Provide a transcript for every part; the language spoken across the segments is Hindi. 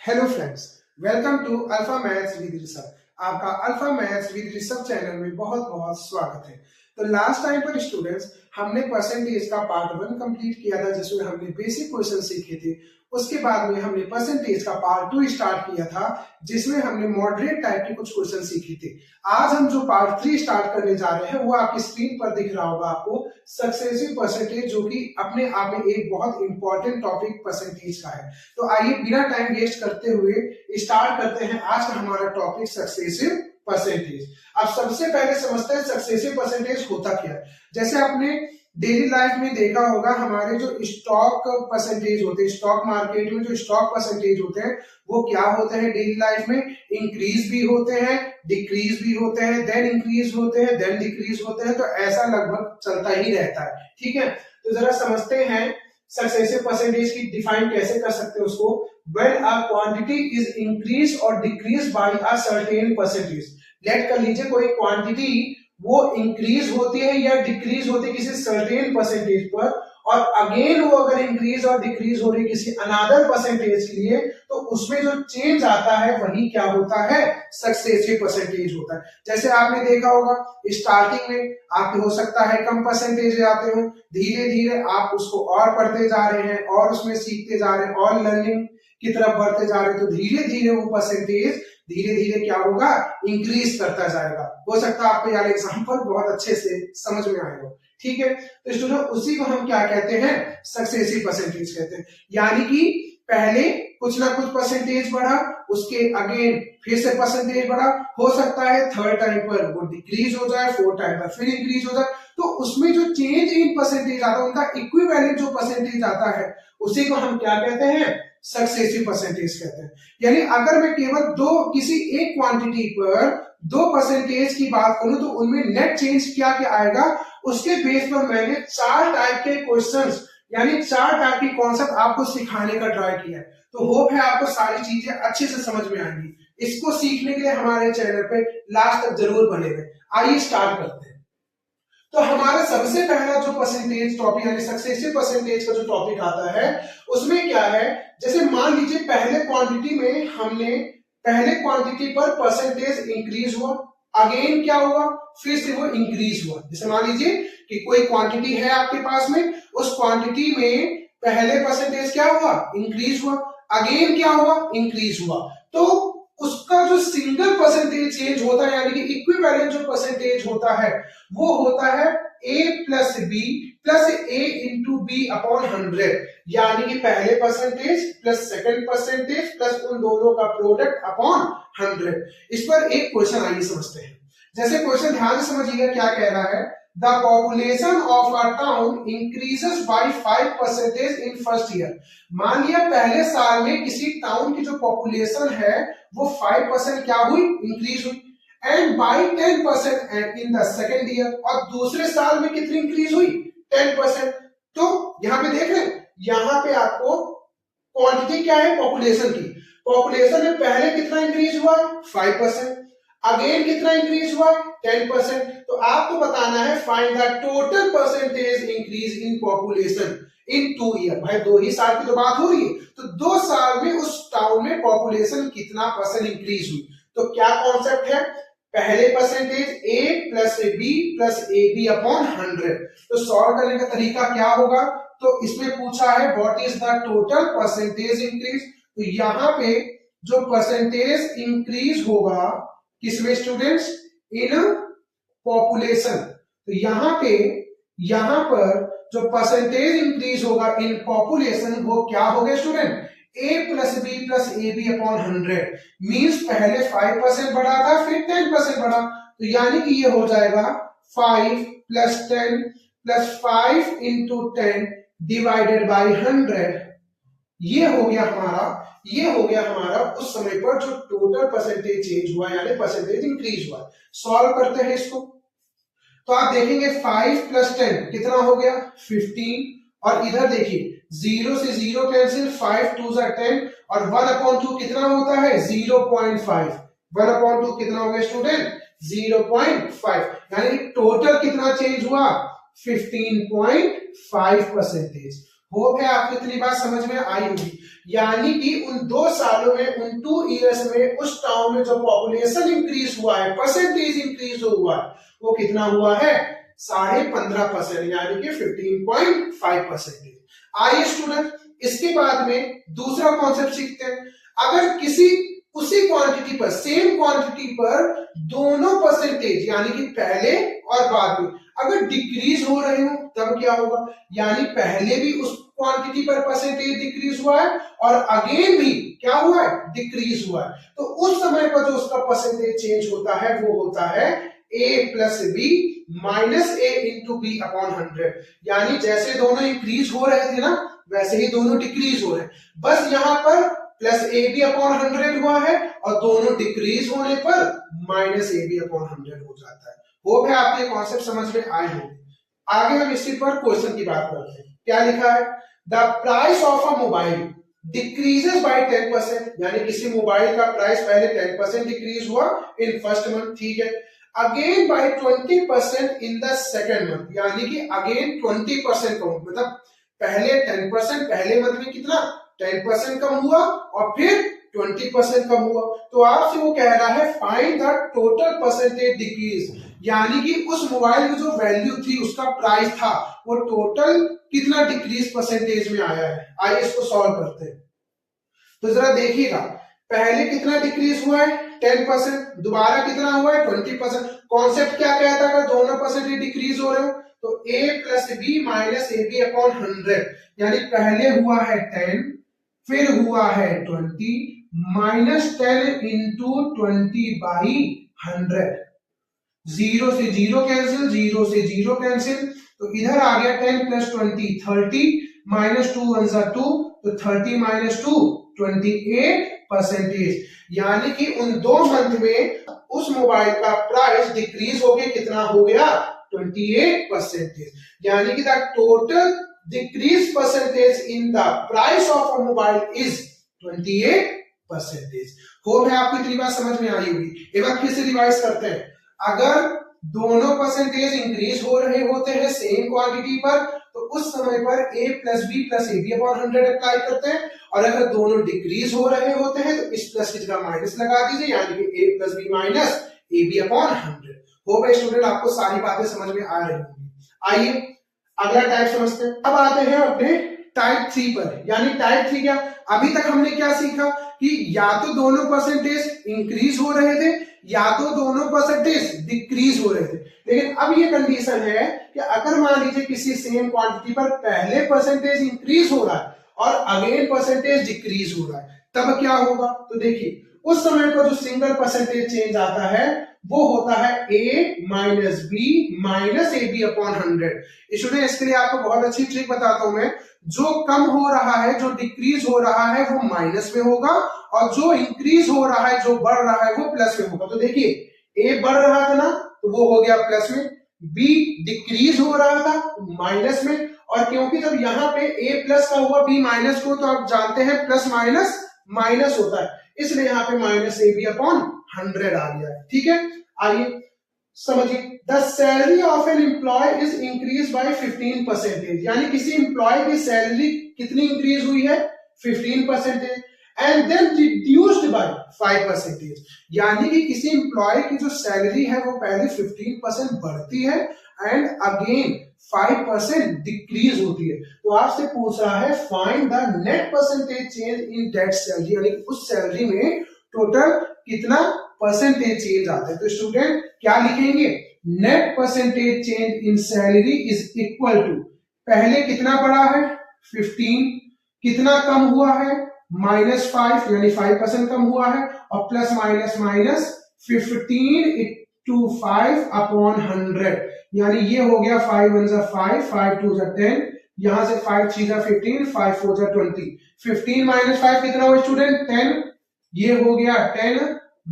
Hello friends, welcome to Alpha Maths with Rishabh. आपका Alpha Maths with Rishabh channel में बहुत बहुत स्वागत है। तो लास्ट टाइम पर स्टूडेंट्स हमने परसेंटेज का पार्ट 1 कंप्लीट किया था, जिसमें हमने बेसिक क्वेश्चन सीखे थे। उसके बाद में हमने परसेंटेज का पार्ट 2 स्टार्ट किया था, जिसमें हमने मॉडरेट टाइप के कुछ क्वेश्चन सीखे थे। आज हम जो पार्ट 3 स्टार्ट करने जा रहे हैं वो आपकी स्क्रीन पर दिख रहा होगा आपको, सक्सेसिव परसेंटेज, जो कि अपने आप में एक बहुत इंपॉर्टेंट टॉपिक परसेंटेज का है। तो आइए बिना टाइम वेस्ट करते हुए स्टार्ट करते हैं आज का हमारा टॉपिक सक्सेसिव परसेंटेज। अब सबसे पहले समझते हैं सक्सेसिव परसेंटेज होता क्या है। जैसे आपने डेली लाइफ में देखा होगा, हमारे जो स्टॉक परसेंटेज होते हैं, स्टॉक मार्केट में जो स्टॉक परसेंटेज होते हैं वो क्या होते हैं डेली लाइफ में, इंक्रीज भी होते हैं, डिक्रीज भी होते हैं, देन इंक्रीज होते हैं, देन डिक्रीज होते हैं। तो ऐसा लगभग चलता ही रहता है, ठीक है। तो जरा समझते हैं सक्सेसिव परसेंटेज की डिफाइन कैसे कर सकते हैं उसको। When a quantity is increase और decrease by a certain percentage. Let कर लीजिए कोई क्वांटिटी वो इंक्रीज होती है या डिक्रीज होती है किसी सर्टेन परसेंटेज पर, और अगेन वो अगर इंक्रीज और डिक्रीज हो रही है किसी अनदर परसेंटेज के लिए, तो उसमें जो चेंज आता है वही क्या होता है, सक्सेसिव परसेंटेज होता है। जैसे आपने देखा होगा स्टार्टिंग में आपके हो सकता है कम परसेंटेज आते हो, धीरे धीरे आप उसको और पढ़ते जा रहे हैं और उसमें सीखते जा रहे हैं और लर्निंग की तरफ बढ़ते जा रहे हैं, तो धीरे धीरे वो परसेंटेज धीरे धीरे क्या होगा, इंक्रीज करता जाएगा। हो सकता है आपको यार एग्जांपल बहुत अच्छे से समझ में आएगा, ठीक है। तो स्टूडेंट उसी को हम क्या कहते हैं, सक्सेसिव परसेंटेज कहते हैं। यानी कि पहले कुछ ना कुछ परसेंटेज बढ़ा, उसके अगेन फिर से परसेंटेज बढ़ा, हो सकता है थर्ड टाइम पर वो डिक्रीज हो जाए, फोर्थ टाइम पर फिर इंक्रीज हो जाए। तो उसमें जो चेंज इन परसेंटेज आता है, उनका इक्विवेलेंट जो परसेंटेज आता है, उसी को हम क्या कहते हैं, सक्सेसिव परसेंटेज कहते हैं। यानी अगर मैं केवल किसी एक क्वांटिटी पर 2% की बात करूं, तो उनमें नेट चेंज क्या क्या आएगा, उसके बेस पर मैंने 4 टाइप के क्वेश्चंस यानी 4 टाइप की कॉन्सेप्ट आपको सिखाने का ट्राई किया है। तो होप है आपको सारी चीजें अच्छे से समझ में आएंगी। इसको सीखने के लिए हमारे चैनल पे लास्ट तक जरूर बने रहे। आइए स्टार्ट करते हैं। तो हमारा सबसे पहला जो परसेंटेज टॉपिक यानी सक्सेसिव परसेंटेज का जो टॉपिक आता है, उसमें क्या है, जैसे मान लीजिए पहले क्वांटिटी में हमने पहले क्वांटिटी पर परसेंटेज इंक्रीज हुआ, अगेन क्या हुआ, फिर से वो इंक्रीज हुआ। जैसे मान लीजिए कि कोई क्वांटिटी है आपके पास में, उस क्वांटिटी में पहले परसेंटेज क्या हुआ, इंक्रीज हुआ, अगेन क्या हुआ, इंक्रीज हुआ। तो उसका जो सिंगल परसेंटेज चेंज होता है यानी कि इक्विवेलेंट जो परसेंटेज होता है वो होता है a plus B plus a into B upon 100। यानी कि पहले percentage plus second percentage plus उन दोनों का प्रोडक्ट अपॉन 100। इस पर एक क्वेश्चन आइए समझते हैं। जैसे क्वेश्चन ध्यान से समझिएगा क्या कह रहा है, the population of a town increases by 5% in first year. मान लिया पहले साल में किसी टाउन की जो पॉपुलेशन है वो 5% क्या हुई, इंक्रीज हुई, and by 10% in the second year. और दूसरे साल में कितनी इंक्रीज हुई, 10%। तो यहां पे देख रहे हैं, यहां पे आपको क्वांटिटी क्या है, पॉपुलेशन की, पॉपुलेशन में पहले कितना इंक्रीज हुआ, 5%, अगेन कितना इंक्रीज हुआ, 10%। तो आपको बताना है find the total percentage increase in population in 2 year. भाई 2 ही साल की तो बात हो रही है, तो 2 साल में उस टाउन में पॉपुलेशन कितना परसेंट इंक्रीज हुई। तो क्या कॉन्सेप्ट है, पहले percentage a plus B plus A B upon 100। तो सॉल्व करने का तरीका क्या होगा, तो इसमें पूछा है what is the total percentage increase. तो यहां पे जो परसेंटेज इंक्रीज होगा किसमें स्टूडेंट्स, इन पॉपुलेशन। तो यहां पर जो परसेंटेज इंक्रीज होगा इन पॉपुलेशन वो क्या हो गया student, a plus B plus A B upon 100। Means पहले 5% बढ़ा था, फिर 10% बढ़ा, तो यानी कि ये हो जाएगा 5 plus 10 plus 5 into 10 divided by 100। ये हो गया हमारा उस समय पर जो टोटल परसेंटेज चेंज हुआ यानी परसेंटेज इंक्रीज हुआ। सॉल्व करते हैं इसको, तो आप देखेंगे 5 प्लस 10 कितना हो गया, 15। और इधर देखिए 0 से 0 कैंसिल, 5 2 जा 10 और 1/2 कितना होता है, 0.5। 1/2 कितना हो गया स्टूडेंट, 0.5। यानी टोटल कितना चेंज हुआ, 15.5%। होप है आपको इतनी बात समझ में आई होगी। यानी कि उन 2 सालों में, उन 2 इयर्स में उस टाउन में जो पॉपुलेशन इंक्रीज हुआ है, परसेंटेज इंक्रीज हुआ है, वो कितना हुआ है? 15.5%, यानी कि 15.5%। आइए स्टूडेंट, इसके बाद में दूसरा कॉन्सेप्ट सीखते हैं। अगर किसी उसी क्वांटिटी पर, सेम क्वांटिटी पर दोनों परसेंटेज, यानी कि पहले और बाद में अगर डिक्रीज हो रहे हो, तब क्या होगा? यानी पहले भी उस क्वांटिटी पर परसेंटेज डिक्रीज हुआ है और अगेन भी क्या हुआ है? डिक्रीज हुआ है। तो उस समय पर जो उसका परसेंटेज चेंज होता है वो होता है a plus B minus A into B upon 100। यानी जैसे दोनों इंक्रीज हो रहे थे ना, वैसे ही दोनों डिक्रीज हो रहे हैं। बस यहां पर प्लस ए बी अपॉन 100 हुआ है और दोनों डिक्रीज होने पर माइनस ए बी अपॉन 100 हो जाता है। होप है आपको ये कॉन्सेप्ट समझ में आए होंगे। आगे हम इसी पर क्वेश्चन की बात करते हैं। क्या लिखा है? The price of a mobile decreases by 10%, यानी किसी मोबाइल का प्राइस पहले 10% डिक्रीज हुआ इन फर्स्ट मंथ, ठीक है। Again by 20% in the second month, यानी कि अगेन 20% कम, मतलब पहले 10%, पहले मंथ में कितना 10% कम हुआ और फिर 20% कम हुआ। तो आपसे वो कह रहा है find the total percentage decrease, यानी कि उस मोबाइल की जो वैल्यू थी, उसका प्राइस था, वो टोटल कितना डिक्रीज परसेंटेज में आया है। आइए इसको सॉल्व करते हैं। तो जरा देखिएगा, पहले कितना डिक्रीज हुआ है? 10%। दोबारा कितना हुआ है? 20%। कॉन्सेप्ट क्या कहता है? दोनों परसेंटेज डिक्रीज हो रहे हो तो a plus B minus A B upon 100, यानी पहले हुआ है 10, फिर हुआ है 20, माइनस 10 इंटू 20 बाई 100। जीरो से जीरो कैंसिल, जीरो से जीरो कैंसिल, तो इधर आ गया 10 प्लस 20 30, माइनस 2 1 2, तो 30 माइनस 2 28%। यानी कि उन 2 मंथ में उस मोबाइल का प्राइस डिक्रीज हो गया, कितना हो गया? 28%। यानी कि the total decrease percentage in the price of a mobile is 28%। Hope है आपको इतनी बात समझ में आई होगी। एक बार फिर से रिवाइज करते हैं। अगर दोनों परसेंटेज इंक्रीज हो रहे होते हैं सेम क्वांटिटी पर, तो उस समय पर a plus B plus A B upon 100 apply करते हैं, और अगर दोनों डिक्रीज हो रहे होते हैं तो इस प्लस की जगह माइनस लगा दीजिए, यानी कि a plus B minus A B upon 100। हो गए स्टूडेंट, आपको सारी बातें समझ में आ रही होंगी। आइए अगला टाइप समझते हैं। अब आते हैं अपने टाइप 3 पर। यानी टाइप 3 क्या? अभी तक हमने क्या सीखा कि या तो दोनों परसेंटेज इंक्रीज हो रहे थे या तो दोनों परसेंटेज डिक्रीज हो रहे थे। लेकिन अब ये कंडीशन है कि अगर मान लीजिए किसी सेम क्वांटिटी पर पहले परसेंटेज इंक्रीज हो रहा है और अगेन परसेंटेज डिक्रीज हो रहा है, तब क्या होगा? तो देखिए, उस समय पर जो सिंगल परसेंटेज चेंज आता है वो होता है a minus B minus A B upon 100। Student, इसके लिए आपको बहुत अच्छी ट्रिक बताता हूं मैं। जो कम हो रहा है, जो डिक्रीज हो रहा है, वो माइनस में होगा, और जो इंक्रीज हो रहा है, जो बढ़ रहा है, वो प्लस में होगा। तो देखिए, a बढ़ रहा था ना, तो वो हो गया प्लस में, b डिक्रीज हो रहा था माइनस में, और क्योंकि जब यहाँ पे a प्लस का हुआ b माइनस को, तो आप जानते हैं प्लस माइनस माइनस होता है, इसलिए यहाँ पे माइनस ए बी अपॉन 100 आ गया है। ठीक है, आइए समझिए। The salary of an employ is increase by 15%, यानी किसी एम्प्लॉय की सैलरी कितनी इंक्रीज हुई है? 15%, एंड देन रिड्यूस्ड बाय 5%, यानी कि किसी एम्प्लॉय की जो सैलरी है वो पहले 15% बढ़ती है एंड अगेन 5% डिक्रीज होती है। तो आपसे पूछ रहा है find the net percentage change in that salary, यानी उस सैलरी में टोटल कितना परसेंटेज चेंज आता है। तो स्टूडेंट क्या लिखेंगे? Net percentage change in salary is equal to, पहले कितना बढ़ा है? 15, कितना कम हुआ है? -5, यानी 5% कम हुआ है, और plus minus minus 15 to 5 upon 100, यानी ये हो गया 5 1 जा 5, 5 2 जा 10, यहां से 5 3 जा 15, 5 4 जा 20, 15 माइनस 5 कितना हुआ स्टूडेंट? 10, ये हो गया 10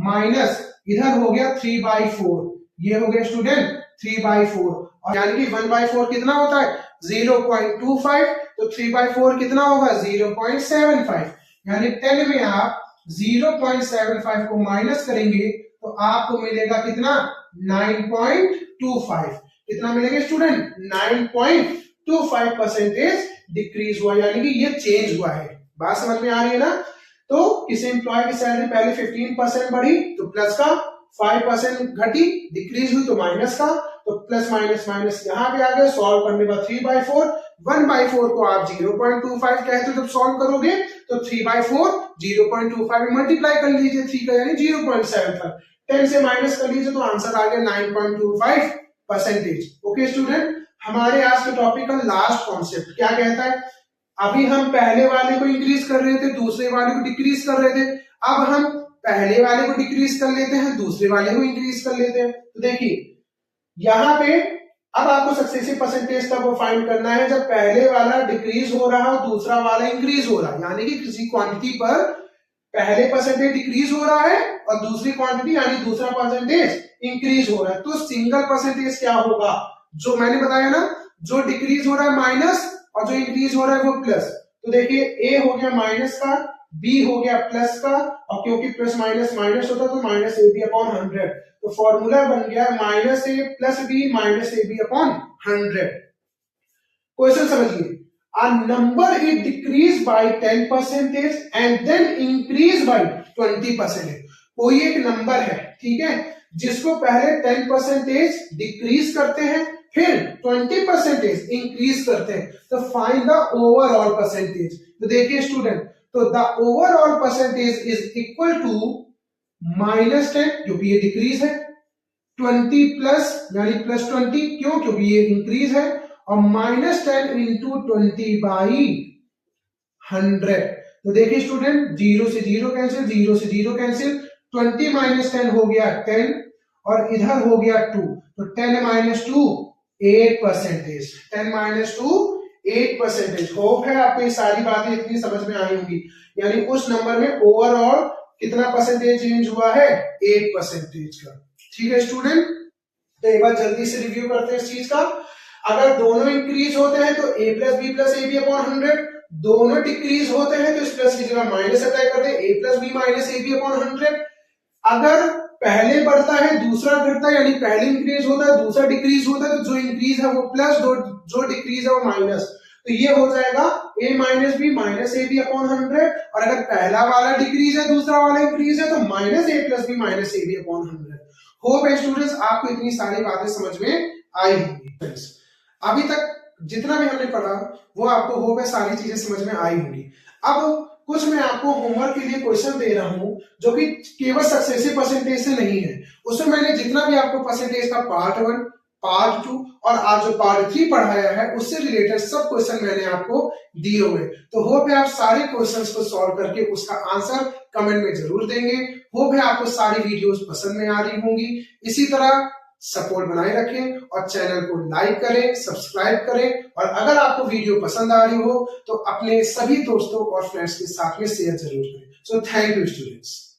माइनस इधर हो गया 3/4, ये हो गया स्टूडेंट 3/4, और यानी कि 1/4 कितना होता है? 0.25, तो 3/4 कितना होगा? 0.75, यानी 10 में आप 0.75 को माइनस करेंगे तो आपको मिलेगा कितना? 9.25। कितना मिलेगा स्टूडेंट? 9.25% डिक्रीज हुआ, यानी कि ये चेंज हुआ है। बात समझ में आ रही है ना? तो किसी एम्प्लॉय की सैलरी पहले 15% बढ़ी तो प्लस का, 5% घटी डिक्रीज हुई तो माइनस का, तो प्लस माइनस माइनस यहाँ पे आ गए, सॉल्व करने के बाद 3/4, 1/4 को आप 0.25 कहते हो जब सॉल्व करोगे, तो 3/4 0.25 में मल्टीप्लाई कर लीजिए, 3 का यानी 0.75, 10 से माइनस कर लीजिए तो आंसर आ गया 9.25%। ओके स्टूडेंट, हमारे आज के टॉपिक का लास्ट कॉन्सेप्ट क्या कहता है? अभी हम पहले वाले को इंक्रीज कर रहे थे, दूसरे वाले को डिक्रीज कर रहे थे, अब हम पहले वाले को डिक्रीज कर लेते हैं, दूसरे वाले को इंक्रीज कर लेते हैं। तो देखिए यहाँ पे अब आपको सक्सेसिव परसेंटेज का वो फाइंड करना है जब पहले वाला डिक्रीज हो रहा और दूसरा वाला इंक्रीज हो रहा है, यानी कि किसी क्वांटिटी पर पहले परसेंटेज डिक्रीज हो रहा है और दूसरी क्वांटिटी यानी दूसरा परसेंटेज इंक्रीज हो रहा है, तो सिंगल परसेंटेज क्या होगा? जो मैंने बताया ना, जो डिक्रीज हो रहा है माइनस और जो इंक्रीज हो रहा है वो प्लस। तो देखिए ए हो गया माइनस का, बी हो गया प्लस का, और क्योंकि प्लस माइनस माइनस होता तो माइनस ए बी अपॉन 100, तो फॉर्मूला बन गया minus A plus B minus A B upon 100। Question समझिए, a number is decreased by 10% and then increased by 20%। कोई एक नंबर है, ठीक है, जिसको पहले 10% डिक्रीज करते हैं फिर 20% इंक्रीज करते हैं, तो फाइंड द ओवरऑल परसेंटेज। तो देखिए स्टूडेंट, तो the overall percentage is equal to -10 क्योंकि ये डिक्रीज है, 20 प्लस यानी +20 क्यों? क्योंकि ये इंक्रीज है, और -10 इंटू 20/100। तो देखिए स्टूडेंट, 0 से 0 कैंसिल, 0 से 0 कैंसिल, 20 - 10 हो गया 10 और इधर हो गया 2, तो 10 - 2 8%, 10 - 2 8%। होप है आपको ये सारी बातें इतनी समझ में आई होंगी, यानी उस नंबर में ओवरऑल कितना परसेंटेज चेंज हुआ है? 8% का। ठीक है स्टूडेंट, तो एक बार जल्दी से रिव्यू करते हैं इस चीज का। अगर दोनों इंक्रीज होते हैं तो a plus B plus A B upon 100, दोनों डिक्रीज होते हैं तो इस प्लस की जगह माइनस अप्लाई कर दें, a plus B minus A B upon 100। अगर पहले बढ़ता है दूसरा घटता है, यानी पहले इंक्रीज होता है दूसरा डिक्रीज होता है, तो जो इंक्रीज है वो प्लस, जो डिक्रीज है वो माइनस, तो ये हो जाएगा a minus B minus A B upon 100। और अगर पहला वाला डिक्रीज है दूसरा वाला इंक्रीज है तो minus a plus B minus A B upon 100। Hope है स्टूडेंट्स आपको इतनी सारी बातें समझ में आई होंगी। अभी तक जितना भी हमने पढ़ा वो आपको होप है सारी चीजें समझ में आई होंगी। अब कुछ मैं आपको होमवर्क के लिए क्वेश्चन दे रहा हूं जो कि केवल सक्सेसिव परसेंटेज से नहीं है, उसमें मैंने जितना भी आपको परसेंटेज का पार्ट 1, पार्ट 2 और आज जो पार्ट 3 पढ़ाया है उससे रिलेटेड सब क्वेश्चन मैंने आपको दिए हुए। तो होप है आप सारे क्वेश्चंस को सॉल्व करके उसका आंसर कमेंट में जरूर देंगे। होप है आपको सारी वीडियोस पसंद में आ रही होंगी। इसी तरह सपोर्ट बनाए रखें और चैनल को लाइक करें, सब्सक्राइब करें, और अगर आपको वीडियो पसंद आ रही हो तो अपने सभी दोस्तों और फ्रेंड्स के साथ में शेयर जरूर करें। So thank you students.